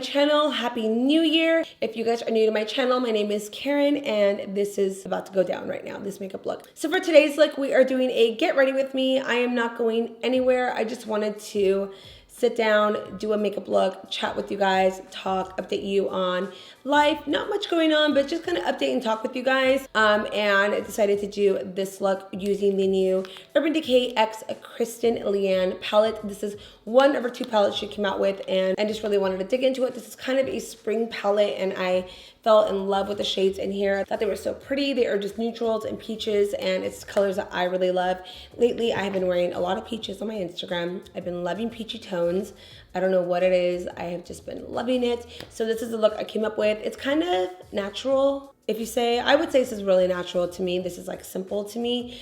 channel. Happy New Year. If you guys are new to my channel, my name is Karen and this is about to go down right now, this makeup look. So for today's look, we are doing a get ready with me. I am not going anywhere. I just wanted to sit down, do a makeup look, chat with you guys, talk, update you on life. Not much going on, but just kind of update and talk with you guys. And I decided to do this look using the new Urban Decay X Kristen Leanne palette. This is one of her 2 palettes she came out with, and I just really wanted to dig into it. This is kind of a spring palette, and I fell in love with the shades in here. I thought they were so pretty. They are just neutrals and peaches, and it's colors that I really love. Lately, I have been wearing a lot of peaches on my Instagram. I've been loving peachy tones. I don't know what it is. I have just been loving it. So this is the look I came up with. It's kind of natural. If you say, I would say this is really natural to me. This is like simple to me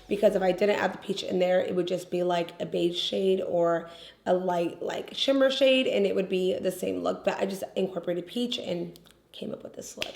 because if I didn't add the peach in there, it would just be like a beige shade or a light like shimmer shade, and it would be the same look. But I just incorporated peach and came up with this look.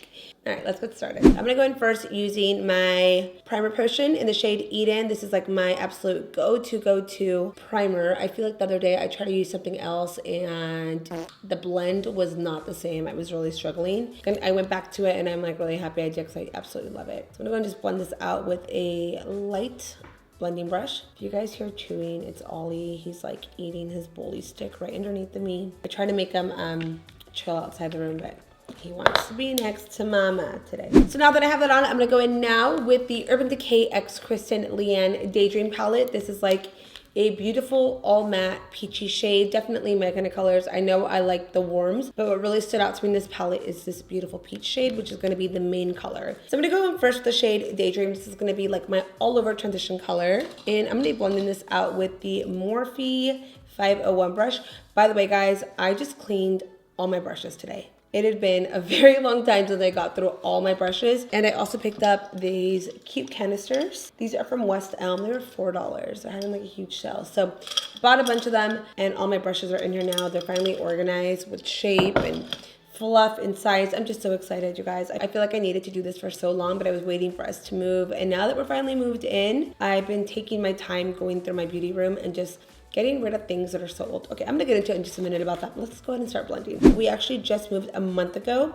All right, let's get started. I'm gonna go in first using my primer potion in the shade Eden. This is like my absolute go-to primer. I feel like the other day I tried to use something else and the blend was not the same. I was really struggling. And I went back to it and I'm like really happy I did because I absolutely love it. So I'm gonna go and just blend this out with a light blending brush. If you guys hear chewing, it's Ollie. He's like eating his Boldly stick right underneath of me. I try to make him chill outside the room, but he wants to be next to Mama today. So now that I have that on, I'm gonna go in now with the Urban Decay X Kristen Leanne Daydream palette. This is like a beautiful all matte peachy shade, definitely my kind of colors. I know I like the warms, but what really stood out to me in this palette is this beautiful peach shade, which is gonna be the main color. So I'm gonna go in first with the shade Daydream. This is gonna be like my all over transition color. And I'm gonna be blending this out with the Morphe 501 brush. By the way, guys, I just cleaned all my brushes today. It had been a very long time since I got through all my brushes. And I also picked up these cute canisters. These are from West Elm. They were $4. They're having like a huge sale. So bought a bunch of them and all my brushes are in here now. They're finally organized with shape and fluff and size. I'm just so excited, you guys. I feel like I needed to do this for so long, but I was waiting for us to move. And now that we're finally moved in, I've been taking my time going through my beauty room and just getting rid of things that are so old. Okay, I'm gonna get into it in just a minute about that. Let's go ahead and start blending. We actually just moved a month ago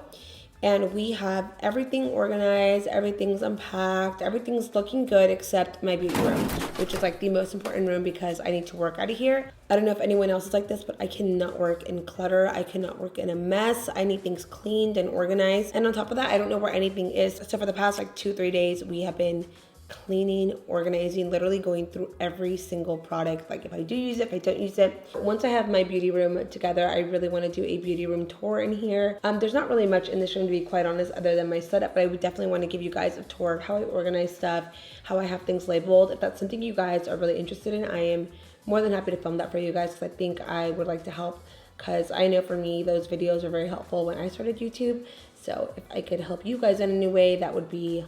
and we have everything organized, everything's unpacked, everything's looking good except my beauty room, which is like the most important room because I need to work out of here. I don't know if anyone else is like this, but I cannot work in clutter. I cannot work in a mess. I need things cleaned and organized. And on top of that, I don't know where anything is. So for the past like 2-3 days, we have been cleaning, organizing, literally going through every single product. Like if I do use it, if I don't use it. Once I have my beauty room together, I really want to do a beauty room tour in here. There's not really much in this room, to be quite honest, other than my setup, but I would definitely want to give you guys a tour of how I organize stuff, how I have things labeled. If that's something you guys are really interested in, I am more than happy to film that for you guys because I think I would like to help, because I know for me, those videos are very helpful when I started YouTube. So if I could help you guys in any way, that would be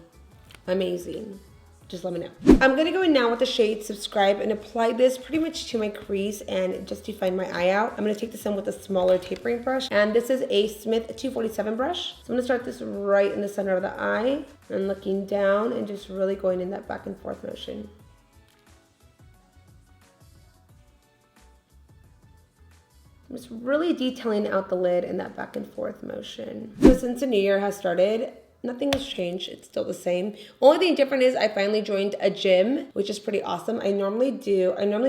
amazing. Just let me know. I'm gonna go in now with the shade Subscribe and apply this pretty much to my crease and just define my eye out. I'm gonna take this in with a smaller tapering brush, and this is a Smith 247 brush. So I'm gonna start this right in the center of the eye and looking down and just really going in that back and forth motion. I'm just really detailing out the lid in that back and forth motion. So since the new year has started, nothing has changed. It's still the same. Only thing different is I finally joined a gym, which is pretty awesome. I normally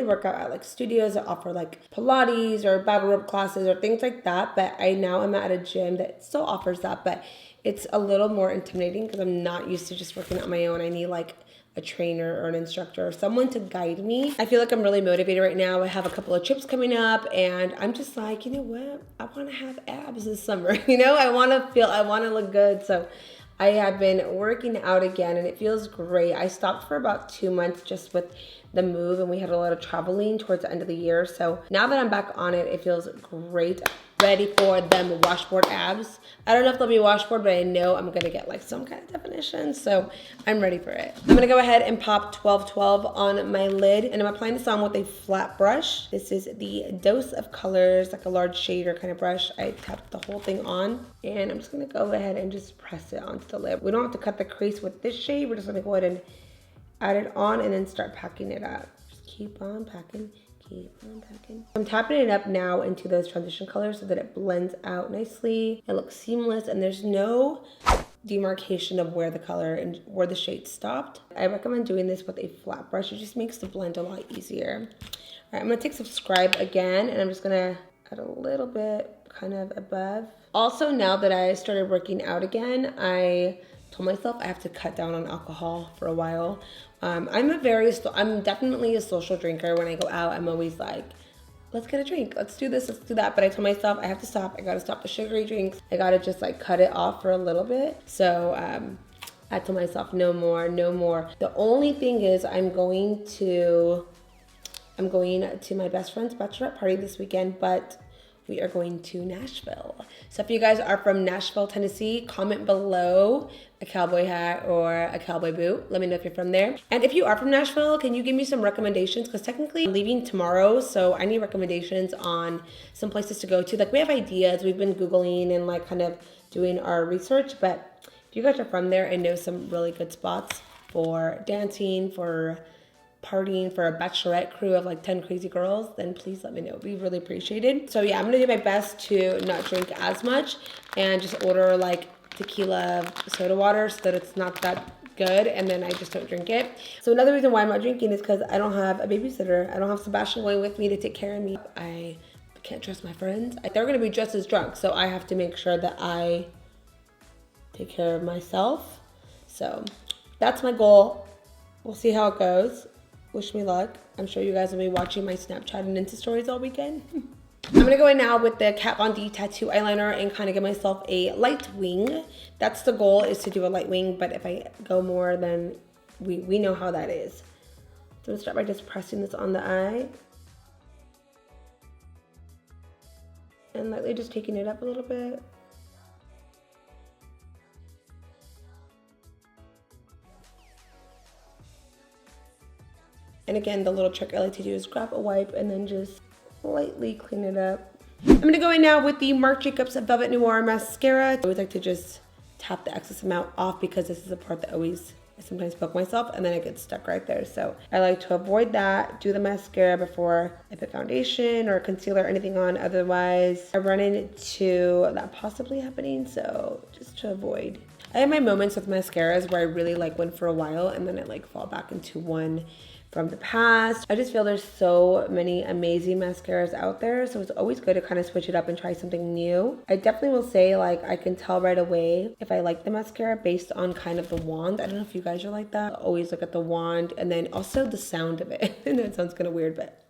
work out at like studios that offer like Pilates or battle rope classes or things like that. But I now am at a gym that still offers that, but it's a little more intimidating because I'm not used to just working on my own. I need like a trainer or an instructor or someone to guide me. I feel like I'm really motivated right now. I have a couple of trips coming up and I'm just like, you know what? I want to have abs this summer. You know, I want to look good. So I have been working out again and it feels great. I stopped for about 2 months just with the move and we had a lot of traveling towards the end of the year. So now that I'm back on it, it feels great. Ready for them washboard abs. I don't know if they'll be washboard, but I know I'm gonna get like some kind of definition, so I'm ready for it. I'm gonna go ahead and pop 1212 on my lid, and I'm applying this on with a flat brush. This is the Dose of Colors, like a large shader kind of brush. I tapped the whole thing on, and I'm just gonna go ahead and just press it onto the lid. We don't have to cut the crease with this shade. We're just gonna go ahead and add it on and then start packing it up. Just keep on packing, keep on packing. I'm tapping it up now into those transition colors so that it blends out nicely. It looks seamless and there's no demarcation of where the color and where the shade stopped. I recommend doing this with a flat brush. It just makes the blend a lot easier. All right, I'm gonna take Subscribe again and I'm just gonna add a little bit kind of above. Also, now that I started working out again, I told myself I have to cut down on alcohol for a while. I'm definitely a social drinker. When I go out, I'm always like, let's get a drink, let's do this, let's do that. But I told myself I have to stop. I gotta stop the sugary drinks. I gotta just like cut it off for a little bit. So I told myself no more, no more. The only thing is I'm going to my best friend's bachelorette party this weekend, but we are going to Nashville. So if you guys are from Nashville, Tennessee, comment below a cowboy hat or a cowboy boot. Let me know if you're from there. And if you are from Nashville, can you give me some recommendations? Because technically I'm leaving tomorrow, so I need recommendations on some places to go to. Like we have ideas, we've been Googling and like kind of doing our research, but if you guys are from there and know some really good spots for dancing, for partying, for a bachelorette crew of like 10 crazy girls, then please let me know. It'd be really appreciated. So yeah, I'm gonna do my best to not drink as much and just order like tequila soda water so that it's not that good and then I just don't drink it. So another reason why I'm not drinking is because I don't have a babysitter. I don't have Sebastian going with me to take care of me. I can't trust my friends. They're gonna be just as drunk, so I have to make sure that I take care of myself. So that's my goal. We'll see how it goes. Wish me luck. I'm sure you guys will be watching my Snapchat and Insta stories all weekend. I'm gonna go in now with the KatVonD tattoo eyeliner and kind of give myself a light wing. That's the goal, is to do a light wing, but if I go more, then we know how that is. So I'm gonna start by just pressing this on the eye. And lightly just taking it up a little bit. And again, the little trick I like to do is grab a wipe and then just lightly clean it up. I'm gonna go in now with the Marc Jacobs Velvet Noir Mascara. I always like to just tap the excess amount off because this is a part that I sometimes poke myself and then it gets stuck right there. So I like to avoid that, do the mascara before I put foundation or concealer or anything on. Otherwise, I run into that possibly happening, so just to avoid. I have my moments with mascaras where I really like one for a while and then I like fall back into one from the past. I just feel there's so many amazing mascaras out there, so it's always good to kind of switch it up and try something new. I definitely will say like I can tell right away if I like the mascara based on kind of the wand. I don't know if you guys are like that. I always look at the wand and then also the sound of it. And that sounds kind of weird, but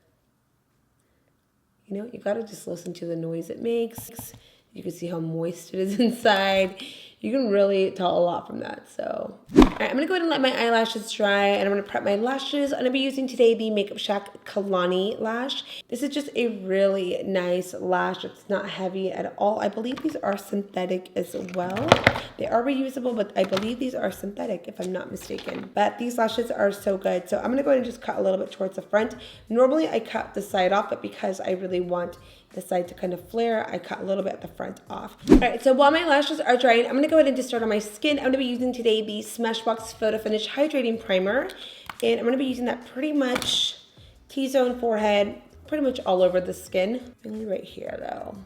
you know, you gotta just listen to the noise it makes. You can see how moist it is inside. You can really tell a lot from that. So, all right, I'm gonna go ahead and let my eyelashes dry and I'm gonna prep my lashes. I'm gonna be using today the Makeup Shack Khelani lash. This is just a really nice lash. It's not heavy at all. I believe these are synthetic as well. They are reusable, but I believe these are synthetic if I'm not mistaken. But these lashes are so good. So I'm gonna go ahead and just cut a little bit towards the front. Normally I cut the side off, but because I really want the side to kind of flare, I cut a little bit at the front off. All right, so while my lashes are drying, I'm gonna go ahead and just start on my skin. I'm gonna be using today the Smashbox Photofinish Hydrating Primer, and I'm gonna be using that pretty much T-zone forehead, pretty much all over the skin, mainly right here though.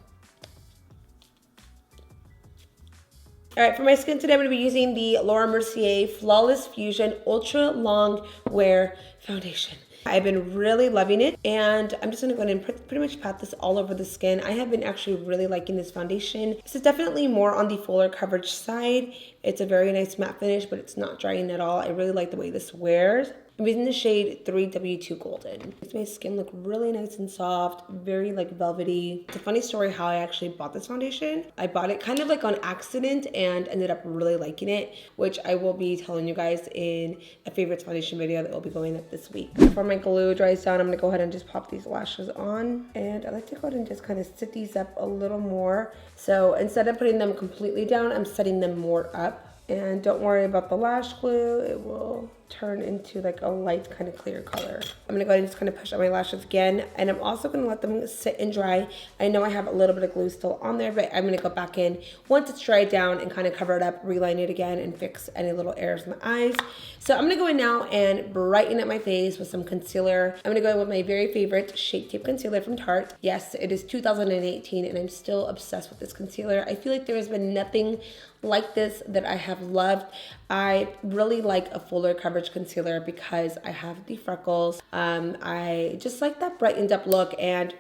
All right, for my skin today, I'm gonna be using the Laura Mercier Flawless Fusion Ultra Long Wear Foundation. I've been really loving it, and I'm just gonna go ahead and pretty much pat this all over the skin. I have been actually really liking this foundation. This is definitely more on the fuller coverage side. It's a very nice matte finish, but it's not drying at all. I really like the way this wears. I'm using the shade 3W2 Golden. It makes my skin look really nice and soft, very like velvety. It's a funny story how I actually bought this foundation. I bought it kind of like on accident and ended up really liking it, which I will be telling you guys in a favorites foundation video that will be going up this week. Before my glue dries down, I'm gonna go ahead and just pop these lashes on. And I like to go ahead and just kind of sit these up a little more. So instead of putting them completely down, I'm setting them more up. And don't worry about the lash glue. It will turn into like a light kind of clear color. I'm gonna go ahead and just kind of push on my lashes again. And I'm also gonna let them sit and dry. I know I have a little bit of glue still on there, but I'm gonna go back in once it's dried down and kind of cover it up, reline it again, and fix any little errors in my eyes. So I'm gonna go in now and brighten up my face with some concealer. I'm gonna go in with my very favorite Shape Tape concealer from Tarte. Yes, it is 2018 and I'm still obsessed with this concealer. I feel like there has been nothing like this that I have loved. I really like a fuller coverage concealer because I have the freckles. I just like that brightened up look, and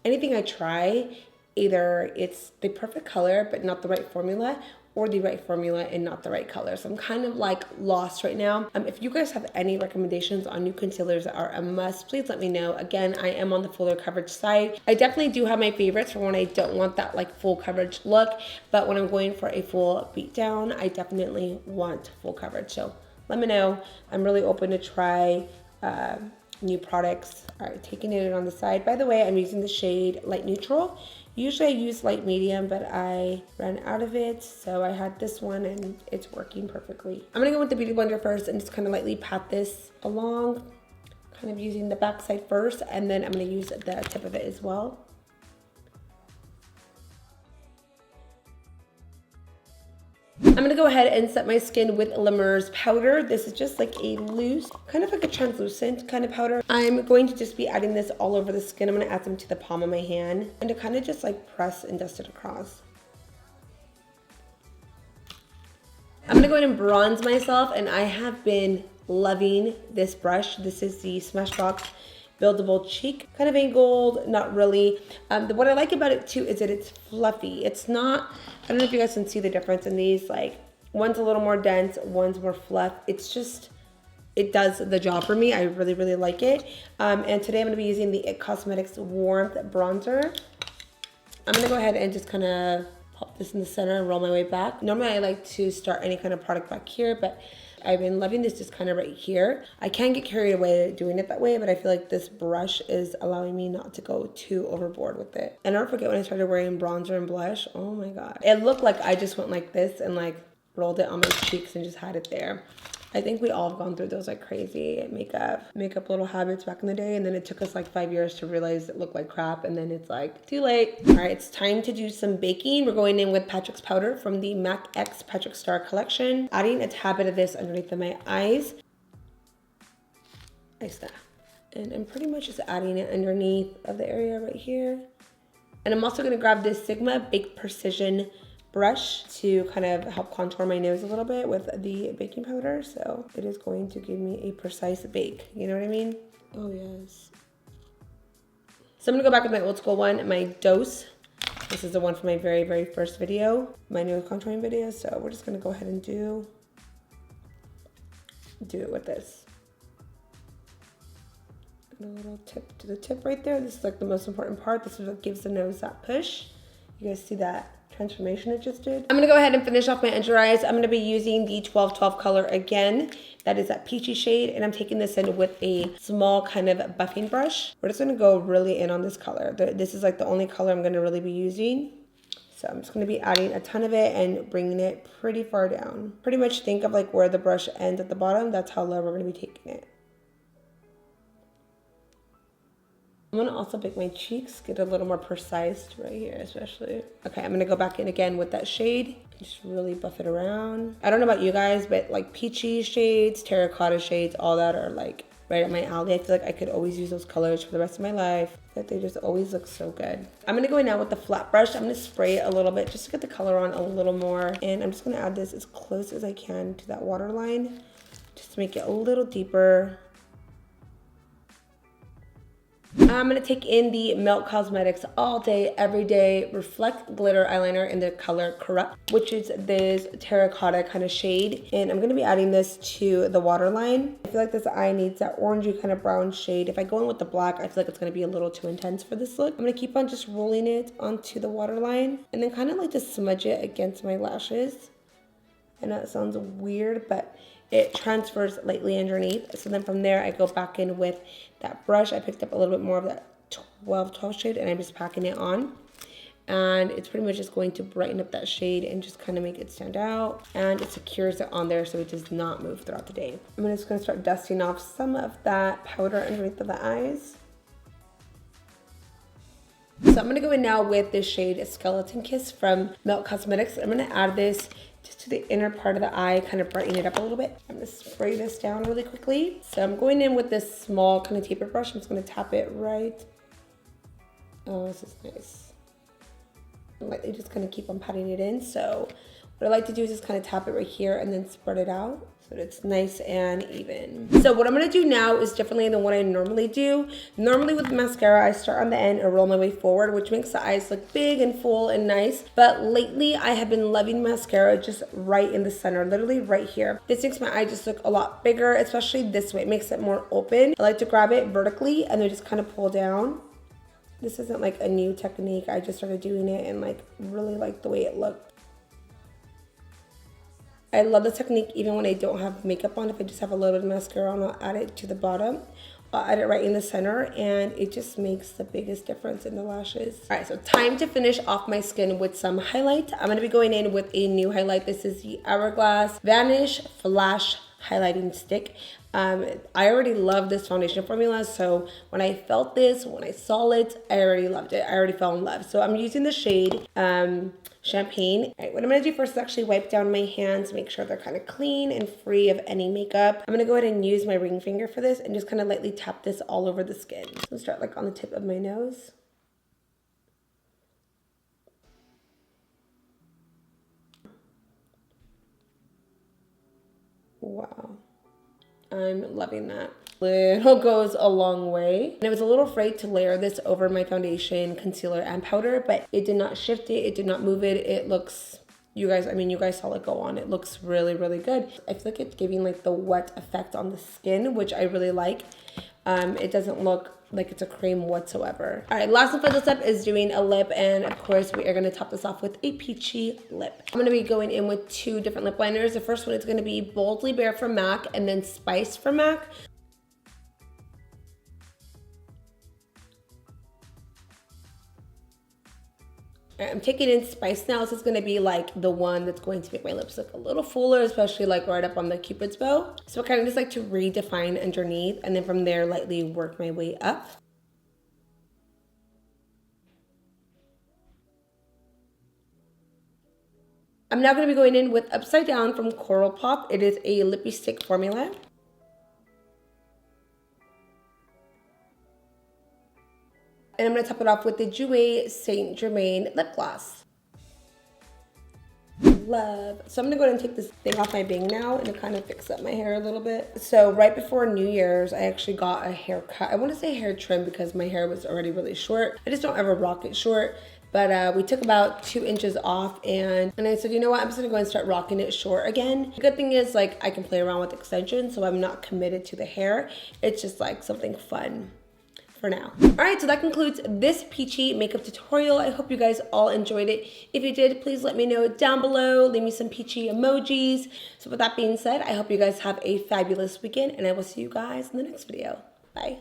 anything I try, either it's the perfect color but not the right formula, or the right formula and not the right color. So I'm kind of like lost right now. If you guys have any recommendations on new concealers that are a must, please let me know. Again, I am on the fuller coverage side. I definitely do have my favorites for when I don't want that like full coverage look, but when I'm going for a full beat down, I definitely want full coverage. So let me know. I'm really open to try new products. All right, taking it on the side. By the way, I'm using the shade Light Neutral. Usually I use light medium, but I ran out of it, so I had this one and it's working perfectly. I'm gonna go with the Beauty Blender first and just kind of lightly pat this along, kind of using the back side first, and then I'm gonna use the tip of it as well. I'm gonna go ahead and set my skin with Le Mer's powder. This is just like a loose, kind of like a translucent kind of powder. I'm going to just be adding this all over the skin. I'm gonna add some to the palm of my hand and to kind of just like press and dust it across. I'm gonna go ahead and bronze myself, and I have been loving this brush. This is the Smashbox Buildable Cheek, kind of angled, not really. What I like about it too is that it's fluffy. It's not, I don't know if you guys can see the difference in these, like one's a little more dense, one's more fluff. It's just, it does the job for me. I really, really like it. And today I'm gonna be using the IT Cosmetics Warmth Bronzer. I'm gonna go ahead and just kind of pop this in the center and roll my way back. Normally I like to start any kind of product back here, but I've been loving this just kind of right here. I can get carried away doing it that way, but I feel like this brush is allowing me not to go too overboard with it. And I don't forget when I started wearing bronzer and blush, oh my God. It looked like I just went like this and like rolled it on my cheeks and just had it there. I think we all have gone through those like crazy makeup little habits back in the day, and then it took us like 5 years to realize it looked like crap, and then it's like too late. All right, it's time to do some baking. We're going in with Patrick's powder from the MAC X Patrickstarrr collection, adding a tad bit of this underneath of my eyes. Like that. And I'm pretty much just adding it underneath of the area right here. And I'm also gonna grab this Sigma Baked Precision brush to kind of help contour my nose a little bit with the baking powder. So it is going to give me a precise bake. You know what I mean? Oh yes. So I'm gonna go back with my old school one, my Dose. This is the one from my very, very first video, my nose contouring video. So we're just gonna go ahead and do it with this. And a little tip to the tip right there. This is like the most important part. This is what gives the nose that push. You guys see that transformation it just did? I'm gonna go ahead and finish off my under eyes. I'm gonna be using the 1212 color again. That is that peachy shade, and I'm taking this in with a small kind of buffing brush. We're just gonna go really in on this color. This is like the only color I'm gonna really be using. So I'm just gonna be adding a ton of it and bringing it pretty far down. Pretty much think of like where the brush ends at the bottom. That's how low we're gonna be taking it. I'm gonna also pick my cheeks, get a little more precise right here especially. Okay, I'm gonna go back in again with that shade, just really buff it around. I don't know about you guys, but like peachy shades, terracotta shades, all that are like right up my alley. I feel like I could always use those colors for the rest of my life. That they just always look so good. I'm gonna go in now with the flat brush. I'm gonna spray it a little bit just to get the color on a little more. And I'm just gonna add this as close as I can to that waterline, just to make it a little deeper. I'm gonna take in the Melt Cosmetics All Day Everyday Reflect Glitter Eyeliner in the color Corrupt, which is this terracotta kind of shade. And I'm gonna be adding this to the waterline. I feel like this eye needs that orangey kind of brown shade. If I go in with the black, I feel like it's gonna be a little too intense for this look. I'm gonna keep on just rolling it onto the waterline and then kind of like just smudge it against my lashes. I know it sounds weird, but it transfers lightly underneath. So then from there, I go back in with that brush. I picked up a little bit more of that 1212 shade and I'm just packing it on. and it's pretty much just going to brighten up that shade and just kind of make it stand out, and it secures it on there so it does not move throughout the day. I'm just going to start dusting off some of that powder underneath of the eyes. So I'm going to go in now with this shade SkeletonKiss from Melt Cosmetics. I'm going to add this just to the inner part of the eye, kind of brighten it up a little bit. I'm going to spray this down really quickly. So I'm going in with this small kind of taper brush. I'm just going to tap it right. Oh, this is nice. And lightly just kind of keep on patting it in. So what I like to do is just kind of tap it right here and then spread it out so that it's nice and even. So what I'm going to do now is differently than what I normally do. Normally with mascara, I start on the end and roll my way forward, which makes the eyes look big and full and nice. But lately, I have been loving mascara just right in the center, literally right here. This makes my eye just look a lot bigger, especially this way. It makes it more open. I like to grab it vertically and then just kind of pull down. This isn't like a new technique. I just started doing it and like really like the way it looked. I love the technique even when I don't have makeup on. If I just have a little bit of mascara on, I'll add it to the bottom. I'll add it right in the center, and it just makes the biggest difference in the lashes. All right, so time to finish off my skin with some highlight. I'm gonna be going in with a new highlight. This is the HourGlass Vanishflash highlighting stick. I already love this foundation formula, so when I felt this, when I saw it, I already loved it. I already fell in love. So I'm using the shade Champange. All right, what I'm gonna do first is actually wipe down my hands, make sure they're kind of clean and free of any makeup. I'm gonna go ahead and use my ring finger for this and just kind of lightly tap this all over the skin. So I'll start like on the tip of my nose. Wow. I'm loving that. Little goes a long way. And I was a little afraid to layer this over my foundation, concealer, and powder, but it did not shift it. It did not move it. It looks, you guys saw it go on. It looks really, really good. I feel like it's giving like the wet effect on the skin, which I really like. It doesn't look like it's a cream whatsoever. All right, last and final step is doing a lip, and of course we are gonna top this off with a peachy lip. I'm gonna be going in with two different lip liners. The first one is gonna be Boldly Barr from Mac and then Spice from Mac. All right, I'm taking in Spice now. This is gonna be like the one that's going to make my lips look a little fuller, especially like right up on the Cupid's bow. So I kind of just like to redefine underneath and then from there lightly work my way up. I'm now gonna be going in with Upside Down from Colourpop. It is a lippy stick formula. And I'm going to top it off with the Jouer Saint Germain lip gloss. Love. So I'm going to go ahead and take this thing off my bang now and kind of fix up my hair a little bit. So right before New Year's, I actually got a haircut. I want to say hair trim because my hair was already really short. I just don't ever rock it short. But we took about 2 inches off and I said, you know what, I'm just gonna go and start rocking it short again. The good thing is like I can play around with extensions, so I'm not committed to the hair. It's just like something fun for now. All right, so that concludes this peachy makeup tutorial. I hope you guys all enjoyed it. If you did, please let me know down below. Leave me some peachy emojis. So with that being said, I hope you guys have a fabulous weekend and I will see you guys in the next video. Bye.